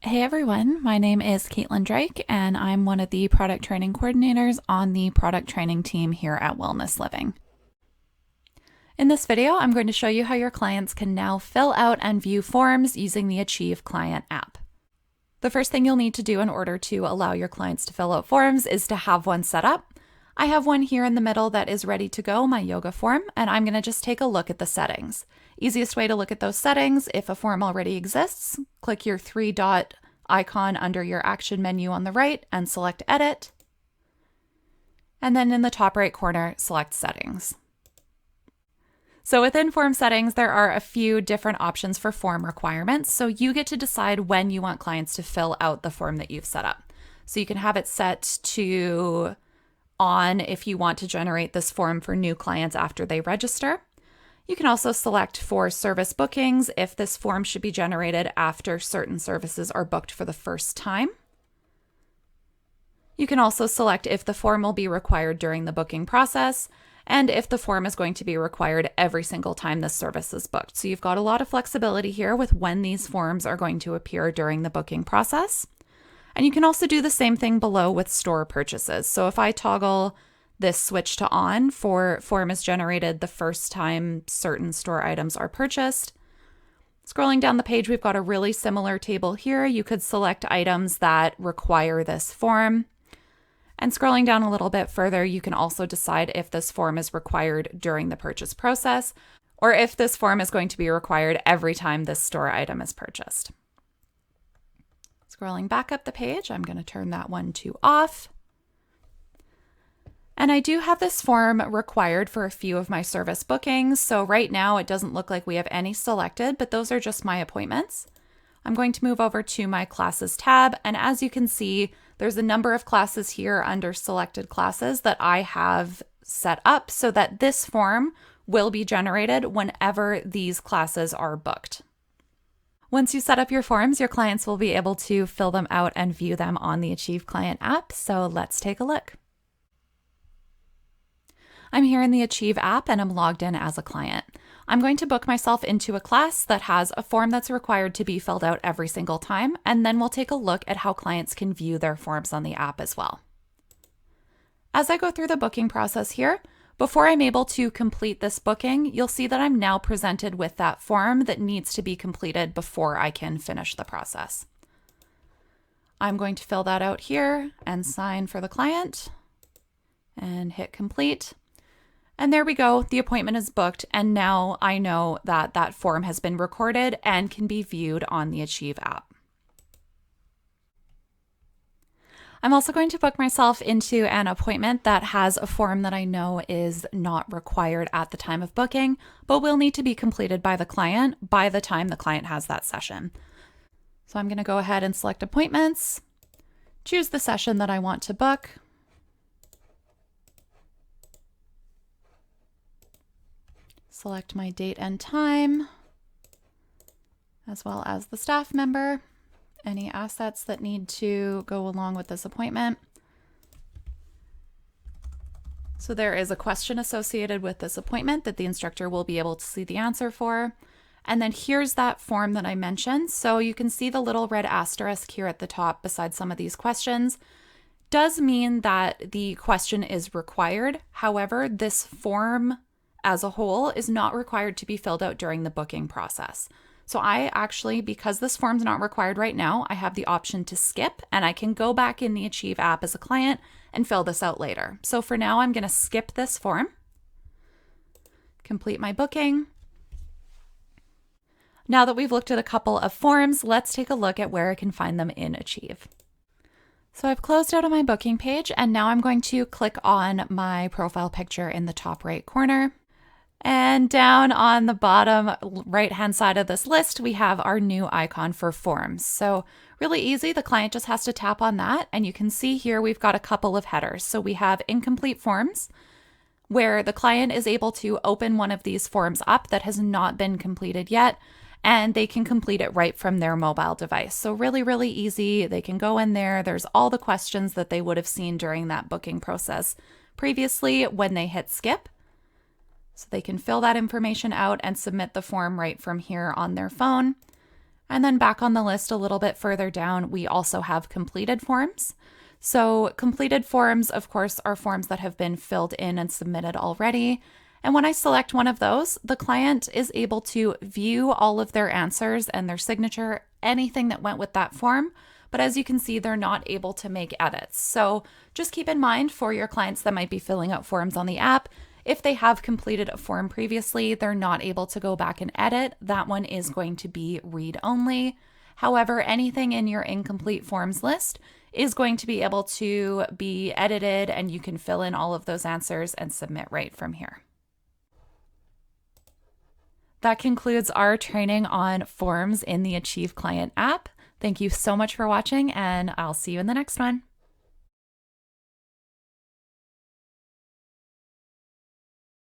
Hey everyone, my name is Caitlin Drake and I'm one of the product training coordinators on the product training team here at Wellness Living. In this video, I'm going to show you how your clients can now fill out and view forms using the Achieve Client app. The first thing you'll need to do in order to allow your clients to fill out forms is to have one set up. I have one here in the middle that is ready to go, my yoga form, and I'm going to just take a look at the settings. Easiest way to look at those settings, if a form already exists, click your three-dot icon under your action menu on the right and select Edit. And then in the top right corner, select Settings. So within form settings, there are a few different options for form requirements. So you get to decide when you want clients to fill out the form that you've set up. So you can have it set to on if you want to generate this form for new clients after they register. You can also select for service bookings if this form should be generated after certain services are booked for the first time. You can also select if the form will be required during the booking process and if the form is going to be required every single time this service is booked. So you've got a lot of flexibility here with when these forms are going to appear during the booking process. And you can also do the same thing below with store purchases. So if I toggle this switch to on for form is generated the first time certain store items are purchased. Scrolling down the page, we've got a really similar table here. You could select items that require this form. And scrolling down a little bit further, you can also decide if this form is required during the purchase process or if this form is going to be required every time this store item is purchased. Scrolling back up the page, I'm going to turn that one to off. And I do have this form required for a few of my service bookings. So right now it doesn't look like we have any selected, but those are just my appointments. I'm going to move over to my classes tab. And as you can see, there's a number of classes here under selected classes that I have set up so that this form will be generated whenever these classes are booked. Once you set up your forms, your clients will be able to fill them out and view them on the Achieve Client app. So let's take a look. I'm here in the Achieve app and I'm logged in as a client. I'm going to book myself into a class that has a form that's required to be filled out every single time, and then we'll take a look at how clients can view their forms on the app as well. As I go through the booking process here, before I'm able to complete this booking, you'll see that I'm now presented with that form that needs to be completed before I can finish the process. I'm going to fill that out here and sign for the client and hit complete. And there we go, the appointment is booked, and now I know that that form has been recorded and can be viewed on the Achieve app. I'm also going to book myself into an appointment that has a form that I know is not required at the time of booking, but will need to be completed by the client by the time the client has that session. So I'm going to go ahead and select appointments, choose the session that I want to book. Select my date and time, as well as the staff member, any assets that need to go along with this appointment. So there is a question associated with this appointment that the instructor will be able to see the answer for. And then here's that form that I mentioned. So you can see the little red asterisk here at the top beside some of these questions. Does mean that the question is required. However, this form as a whole is not required to be filled out during the booking process. So I actually, because this form's not required right now, I have the option to skip and I can go back in the Achieve app as a client and fill this out later. So for now, I'm going to skip this form, complete my booking. Now that we've looked at a couple of forms, let's take a look at where I can find them in Achieve. So I've closed out of my booking page and now I'm going to click on my profile picture in the top right corner. And down on the bottom right-hand side of this list, we have our new icon for forms. So really easy, the client just has to tap on that. And you can see here we've got a couple of headers. So we have incomplete forms, where the client is able to open one of these forms up that has not been completed yet, and they can complete it right from their mobile device. So really, really easy. They can go in there. There's all the questions that they would have seen during that booking process previously when they hit skip. So they can fill that information out and submit the form right from here on their phone. And then back on the list a little bit further down, we also have completed forms. So completed forms, of course, are forms that have been filled in and submitted already. And when I select one of those, the client is able to view all of their answers and their signature, anything that went with that form. But as you can see, they're not able to make edits. So just keep in mind for your clients that might be filling out forms on the app, if they have completed a form previously, they're not able to go back and edit. That one is going to be read only. However, anything in your incomplete forms list is going to be able to be edited, and you can fill in all of those answers and submit right from here. That concludes our training on forms in the Achieve Client app. Thank you so much for watching, and I'll see you in the next one.